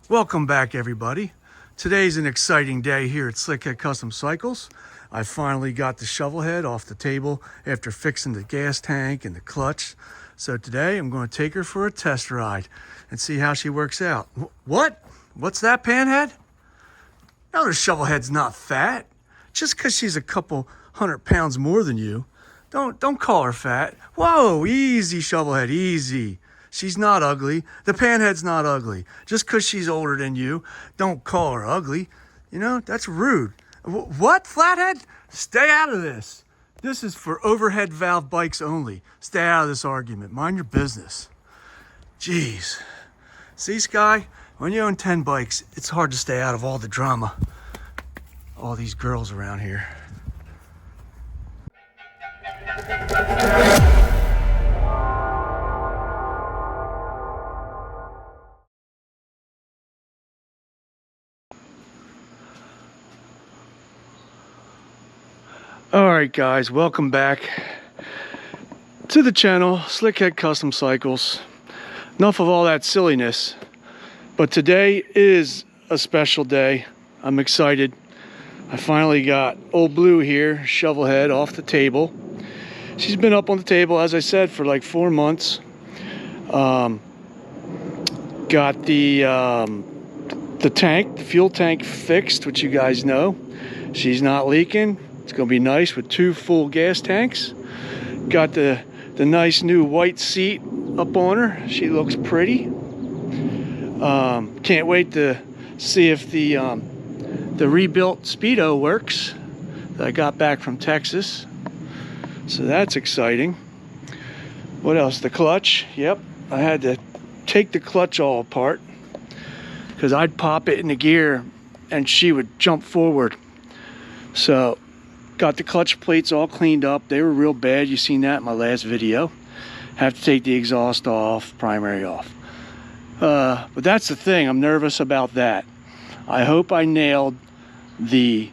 Welcome back, everybody. Today's an exciting day here at Slickhead Custom Cycles. I finally got the shovel head off the table after fixing the gas tank and the clutch. So today I'm going to take her for a test ride and see how she works out. What? What's that, Panhead? No, the shovel head's not fat. Just because she's a couple 100 pounds more than you, don't call her fat. Whoa, easy, shovel head, easy. She's not ugly. The Panhead's not ugly. Just because she's older than you, don't call her ugly. You know, that's rude. What, Flathead? Stay out of this. This is for overhead valve bikes only. Stay out of this argument. Mind your business. Jeez. See, Sky? When you own 10 bikes, it's hard to stay out of all the drama. All these girls around here. Alright guys, welcome back to the channel, Slickhead Custom Cycles. Enough of all that silliness, but today is a special day. I'm excited. I finally got Old Blue here, shovel head, off the table. She's been up on the table, as I said, for like 4 months. Got the tank, the fuel tank fixed, which you guys know. She's not leaking. It's gonna be nice with 2 full gas tanks. Got the nice new white seat up on her. She looks pretty. Can't wait to see if the rebuilt Speedo works that I got back from Texas. So that's exciting. What else? The clutch. Yep, I had to take the clutch all apart because I'd pop it in the gear and she would jump forward. So got the clutch plates all cleaned up. They were real bad. You seen that in my last video. Have to take the exhaust off, primary off. But that's the thing. I'm nervous about that. I hope I nailed the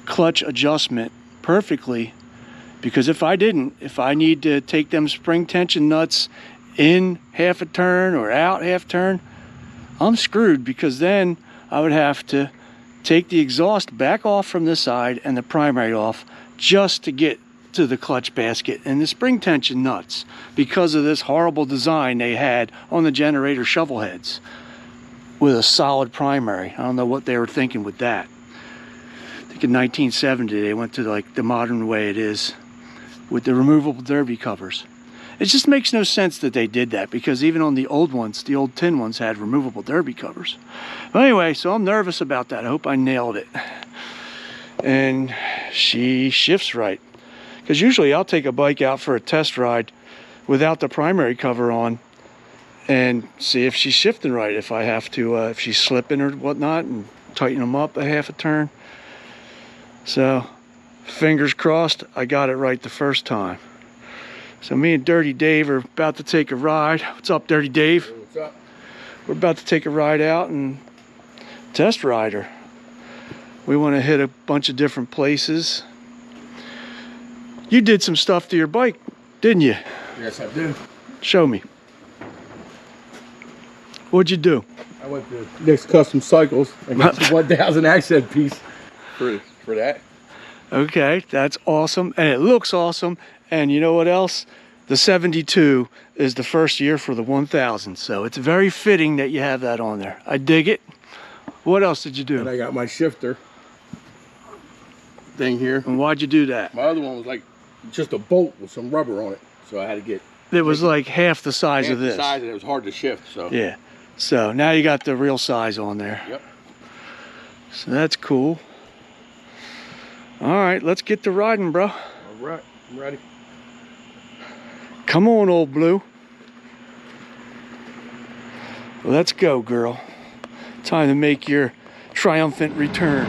clutch adjustment perfectly, because if I didn't, if I need to take them spring tension nuts in half a turn or out half turn, I'm screwed, because then I would have to take the exhaust back off from this side and the primary off just to get to the clutch basket and the spring tension nuts, because of this horrible design they had on the generator shovel heads with a solid primary. I don't know what they were thinking with that. I think in 1970 they went to like the modern way it is with the removable derby covers. It just makes no sense that they did that, because even on the old ones, the old tin ones had removable derby covers. But anyway, so I'm nervous about that. I hope I nailed it. And she shifts right. Because usually I'll take a bike out for a test ride without the primary cover on and see if she's shifting right, if I have to, if she's slipping or whatnot, and tighten them up a half a turn. So, fingers crossed, I got it right the first time. So me and Dirty Dave are about to take a ride. What's up, Dirty Dave? Hey, what's up? We're about to take a ride out and test ride her. We want to hit a bunch of different places. You did some stuff to your bike, didn't you? Yes, I did. Show me. What'd you do? I went to Nick's Custom Cycles. I got the 1000 accent piece for that. Okay, that's awesome, and it looks awesome. And you know what else? The 72 is the first year for the 1000, so it's very fitting that you have that on there. I dig it. What else did you do? And I got my shifter thing here. And why'd you do that? My other one was like just a bolt with some rubber on it, so I had to get. It was like half the size of this. Size, and it was hard to shift. So yeah. So now you got the real size on there. Yep. So that's cool. All right, let's get to riding, bro. All right, I'm ready. Come on, Old Blue. Let's go, girl. Time to make your triumphant return.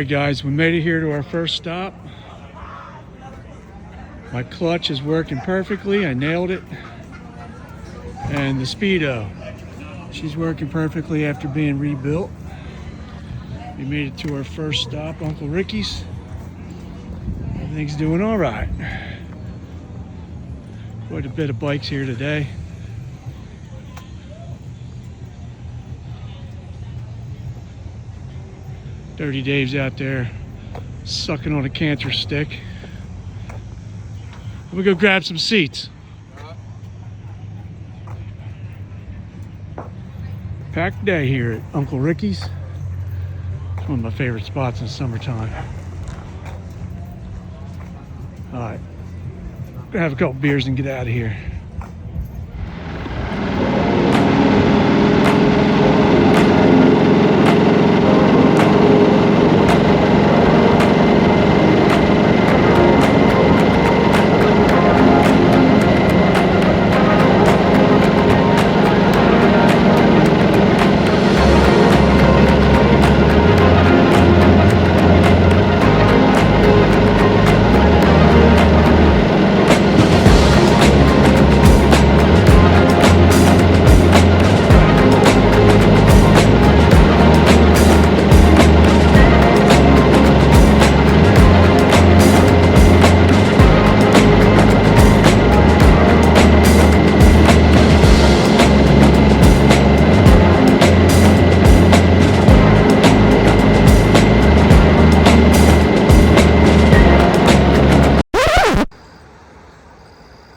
guys, we made it here to our first stop. My clutch is working perfectly. I nailed it. And the Speedo, she's working perfectly after being rebuilt. We made it to our first stop, Uncle Ricky's. Everything's doing all right. Quite a bit of bikes here today. Dirty Dave's out there sucking on a canter stick. Let me go grab some seats. Packed day here at Uncle Ricky's. It's one of my favorite spots in the summertime. All right, gonna have a couple beers and get out of here.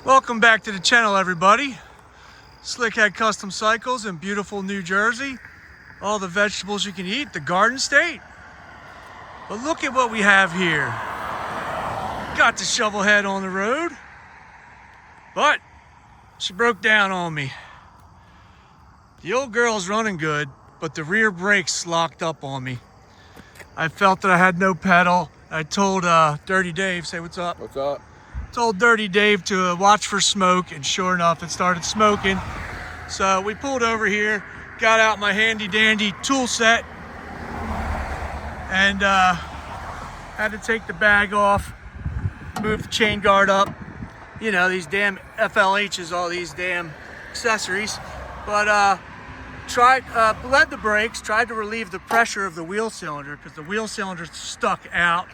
Welcome back to the channel, everybody. Slickhead Custom Cycles in beautiful New Jersey. All the vegetables you can eat, the Garden State. But look at what we have here. Got the shovel head on the road, but she broke down on me. The old girl's running good, but the rear brakes locked up on me. I felt that I had no pedal. I told Dirty Dave, say what's up. What's up? Told Dirty Dave to watch for smoke, and sure enough, it started smoking. So we pulled over here, got out my handy dandy tool set, and had to take the bag off, move the chain guard up. You know, these damn FLHs, all these damn accessories. But bled the brakes, tried to relieve the pressure of the wheel cylinder because the wheel cylinder's stuck out.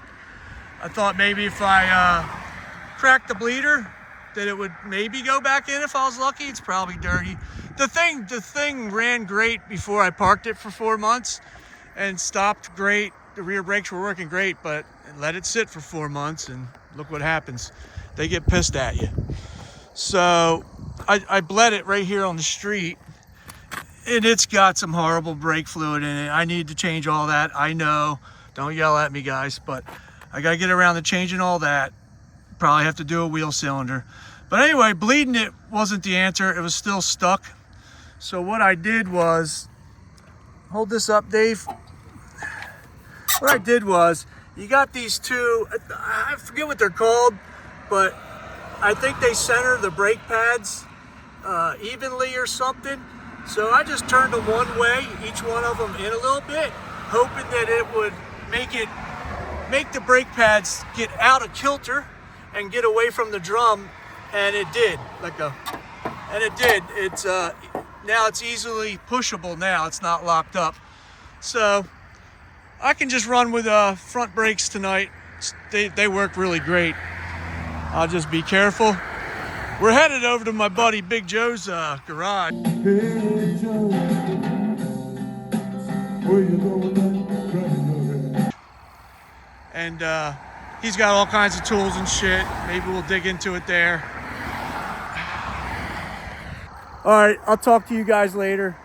I thought maybe if I cracked the bleeder that it would maybe go back in if I was lucky. It's probably dirty. The thing ran great before I parked it for 4 months and stopped great. The rear brakes were working great, but let it sit for 4 months and look what happens. They get pissed at you. So I bled it right here on the street, and it's got some horrible brake fluid in it. I need to change all that. I know, don't yell at me guys, but I gotta get around to changing all that. Probably have to do a wheel cylinder. But anyway, bleeding it wasn't the answer. It was still stuck. So what I did was, hold this up, Dave. What I did was, you got these two, I forget what they're called, but I think they center the brake pads evenly or something. So I just turned them one way, each one of them in a little bit, hoping that it would make the brake pads get out of kilter and get away from the drum, and it did. It's now it's easily pushable. Now it's not locked up, so I can just run with front brakes tonight. They work really great. I'll just be careful. We're headed over to my buddy Big Joe's garage. Hey Joe, where you going? And he's got all kinds of tools and shit. Maybe we'll dig into it there. All right, I'll talk to you guys later.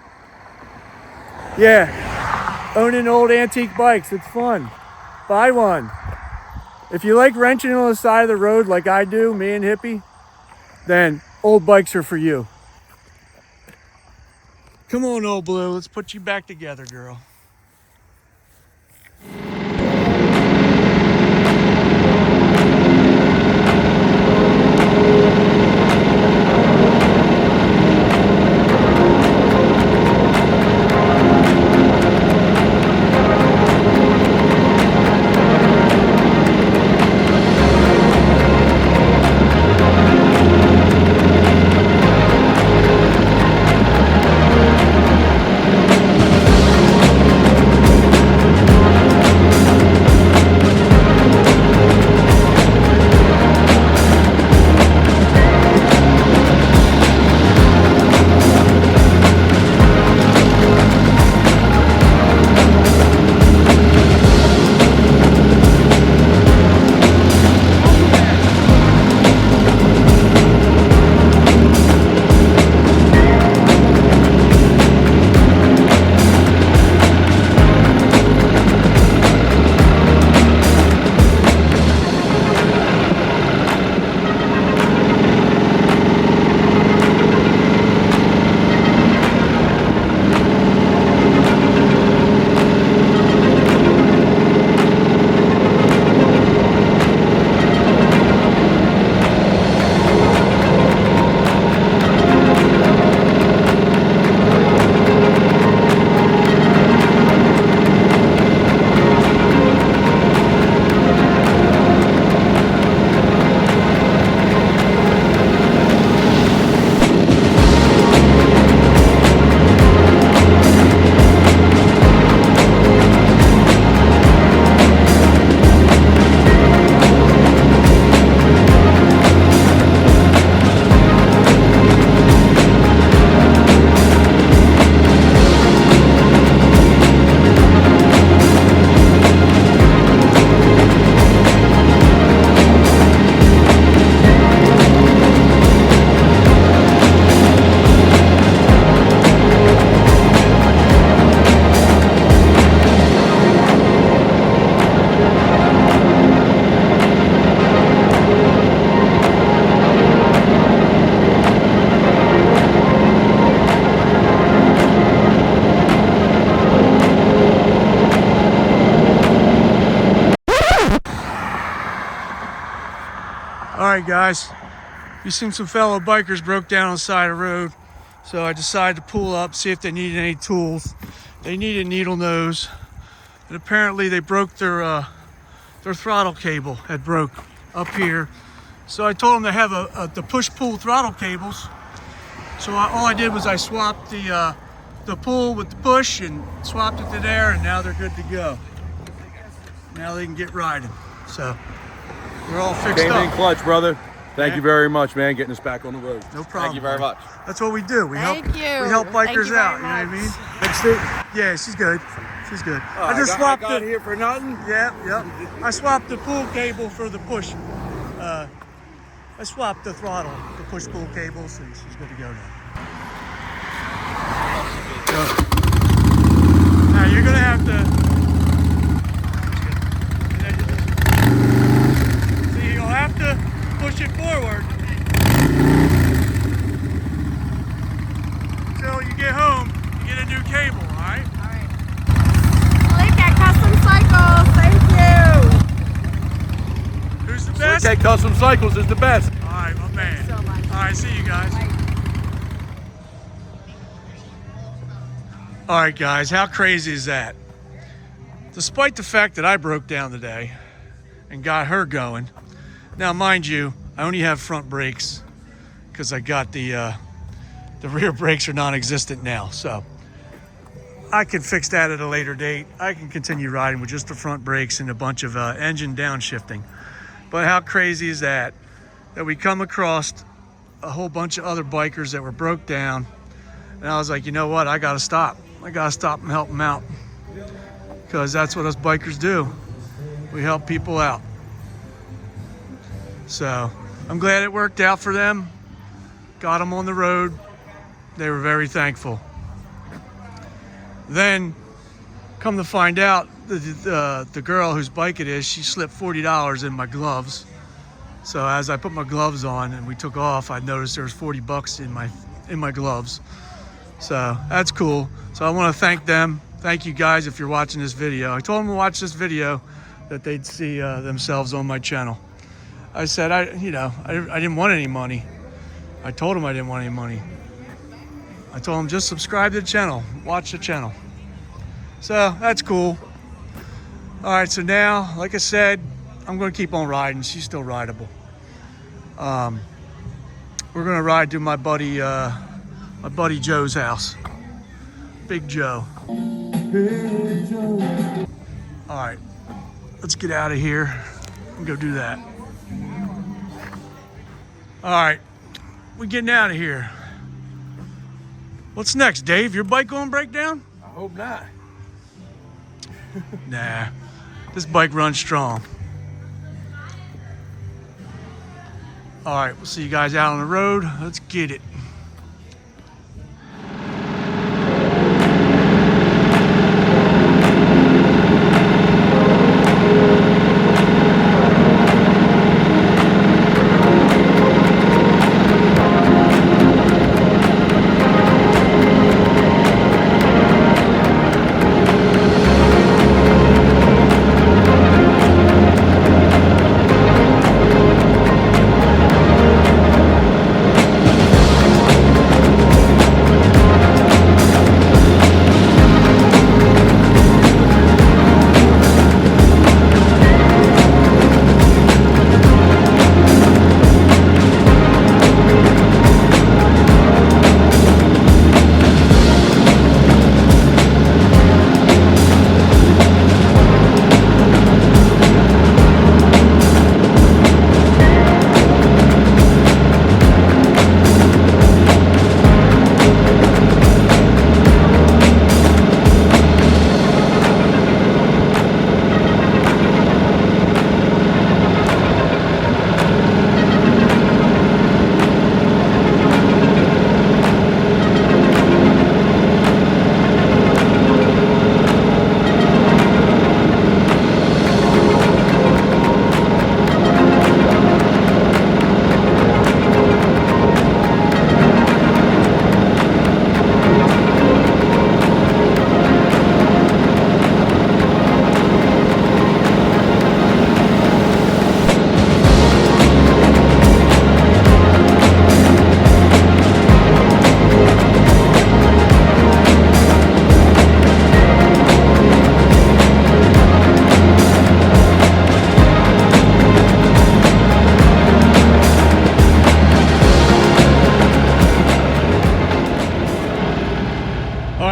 Yeah, owning old antique bikes, it's fun. Buy one. If you like wrenching on the side of the road like I do, me and Hippie, then old bikes are for you. Come on, old Blue, let's put you back together, girl. right, guys. You seen some fellow bikers broke down on the side of the road. So I decided to pull up, see if they needed any tools. They needed needle nose. And apparently they broke their throttle cable had broke up here. So I told them they have the push-pull throttle cables. So all I did was I swapped the pull with the push and swapped it to there, and now they're good to go. Now they can get riding. So we're all fixed Came in up. clutch, brother. Thank Yeah. you very much, man, getting us back on the road. No problem. Thank you very much. That's what we do. We Thank help. you. We help Thank bikers you very out. You know what I mean? much. Next it. Yeah, she's good. She's good. I just swapped it here for nothing. Yeah, yep. I swapped the pull cable for the push. I swapped the throttle, the push-pull cable, so she's good to go now. Now you're gonna have to. See, you'll have to push it forward until you get home. You get a new cable, all right? Look at Custom Cycles. Thank you. Who's the best? Slick Custom Cycles is the best. All right, my man. So much. All right, see you guys. All right, guys, how crazy is that? Despite the fact that I broke down today and got her going, now mind you, I only have front brakes because I got the rear brakes are non-existent now, so I can fix that at a later date. I can continue riding with just the front brakes and a bunch of engine downshifting. But how crazy is that? That we come across a whole bunch of other bikers that were broke down, and I was like, you know what? I gotta stop. I gotta stop and help them out, because that's what us bikers do. We help people out. So I'm glad it worked out for them. Got them on the road. They were very thankful. Then, come to find out, the girl whose bike it is, she slipped $40 in my gloves. So as I put my gloves on and we took off, I noticed there was $40 in my gloves. So that's cool. So I want to thank them. Thank you guys if you're watching this video. I told them to watch this video that they'd see themselves on my channel. I said I didn't want any money. I told them I didn't want any money. I told them just subscribe to the channel, watch the channel. So that's cool. All right, so now, like I said, I'm gonna keep on riding. She's still rideable. We're gonna ride to my buddy Joe's house. Big Joe. Hey Joe, All right, let's get out of here and go do that. All right, we're getting out of here. What's next, Dave? Your bike gonna break down? I hope not. Nah, this bike runs strong. All right, we'll see you guys out on the road. Let's get it.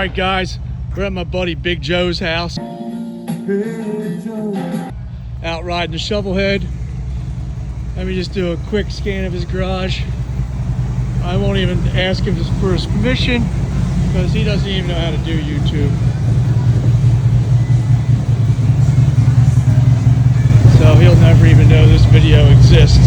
right, guys, we're at my buddy Big Joe's house. Hey Joe. Out riding the shovelhead. Let me just do a quick scan of his garage. I won't even ask him for his permission because he doesn't even know how to do YouTube. So he'll never even know this video exists.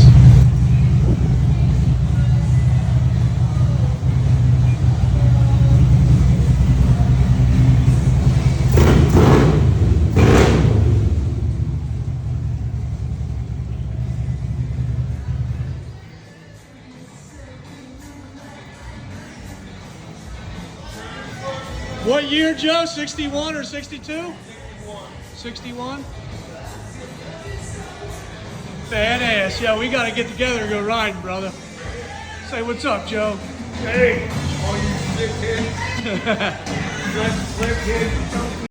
What year, Joe? 61 or 62? 61. Badass. Yeah, we got to get together and go riding, brother. Say what's up, Joe. Hey, all you slickheads. Slickheads.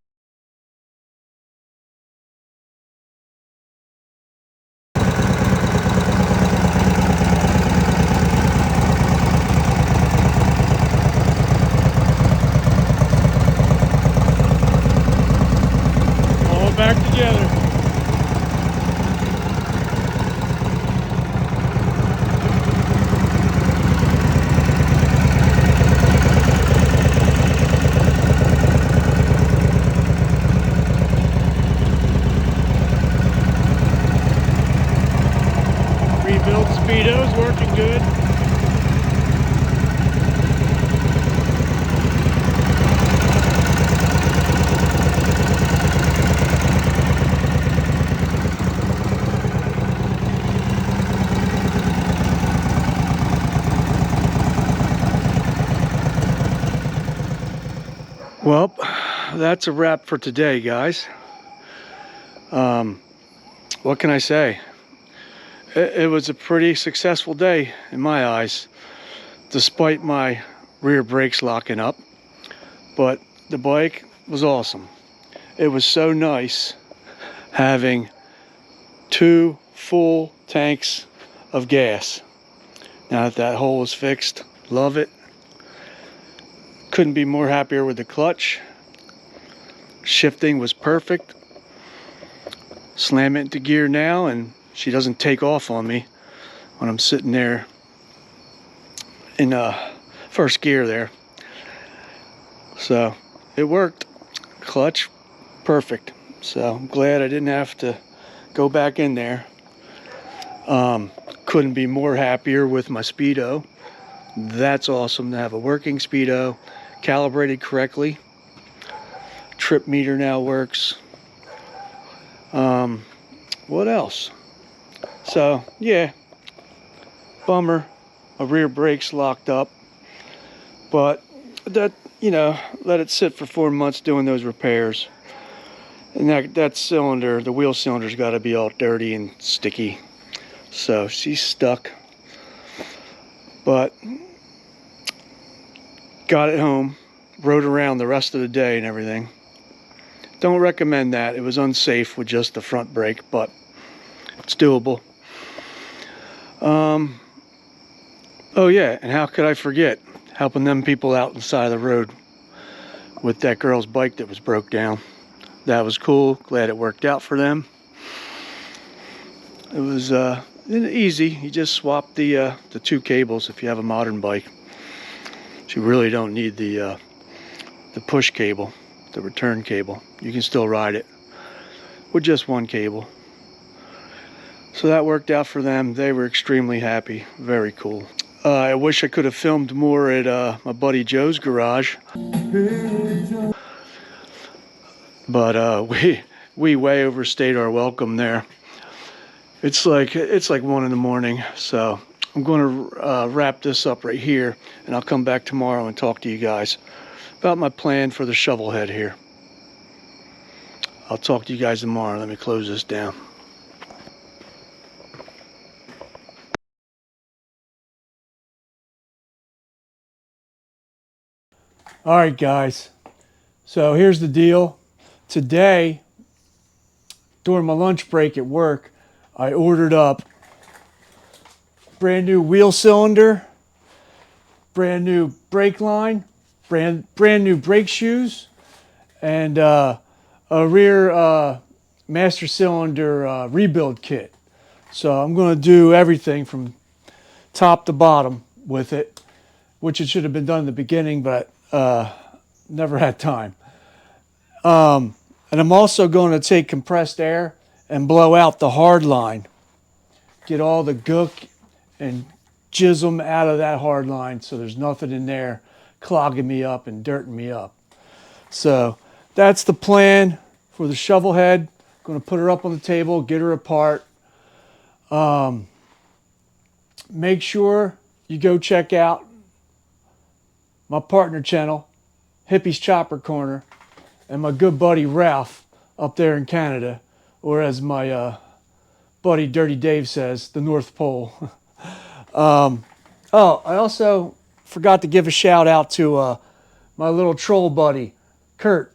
All back together. Rebuilt Speedo's working good. Well, that's a wrap for today, guys. What can I say? It was a pretty successful day in my eyes, despite my rear brakes locking up. But the bike was awesome. It was so nice having 2 full tanks of gas. Now that hole is fixed, love it. Couldn't be more happier with the clutch. Shifting was perfect. Slam it into gear now and she doesn't take off on me when I'm sitting there in first gear there. So it worked. Clutch perfect. So I'm glad I didn't have to go back in there. Couldn't be more happier with my Speedo. That's awesome to have a working Speedo, calibrated correctly. Trip meter now works. What else? So yeah, bummer, my rear brakes locked up, but that, you know, let it sit for 4 months doing those repairs, and that cylinder, the wheel cylinder's got to be all dirty and sticky, so she's stuck. But got it home, rode around the rest of the day and everything. Don't recommend that. It was unsafe with just the front brake, but it's doable. Oh yeah, and how could I forget helping them people out on the side of the road with that girl's bike that was broke down. That was cool. Glad it worked out for them. It was easy. You just swap the 2 cables if you have a modern bike. So you really don't need the push cable, the return cable. You can still ride it with just 1 cable. So that worked out for them. They were extremely happy. Very cool. I wish I could have filmed more at my buddy Joe's garage, but we way overstayed our welcome there. It's like 1 in the morning, so I'm going to wrap this up right here, and I'll come back tomorrow and talk to you guys about my plan for the shovel head here. I'll talk to you guys tomorrow. Let me close this down. All right, guys. So here's the deal. Today, during my lunch break at work, I ordered up brand new wheel cylinder, brand new brake line, brand new brake shoes, and a rear master cylinder rebuild kit. So I'm going to do everything from top to bottom with it, which it should have been done in the beginning, but never had time. And I'm also going to take compressed air and blow out the hard line, get all the gook and jism out of that hard line so there's nothing in there clogging me up and dirting me up. So that's the plan for the shovel head. Going to put her up on the table, get her apart. Make sure you go check out my partner channel, Hippie's Chopper Corner, and my good buddy Ralph up there in Canada, or as my buddy Dirty Dave says, the North Pole. I also forgot to give a shout out to my little troll buddy, Kurt.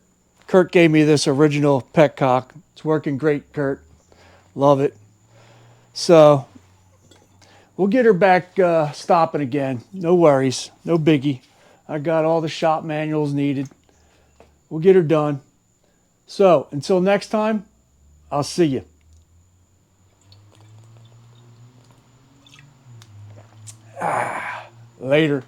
Kurt gave me this original Petcock. It's working great, Kurt. Love it. So we'll get her back stopping again. No worries. No biggie. I got all the shop manuals needed. We'll get her done. So until next time, I'll see you. Later.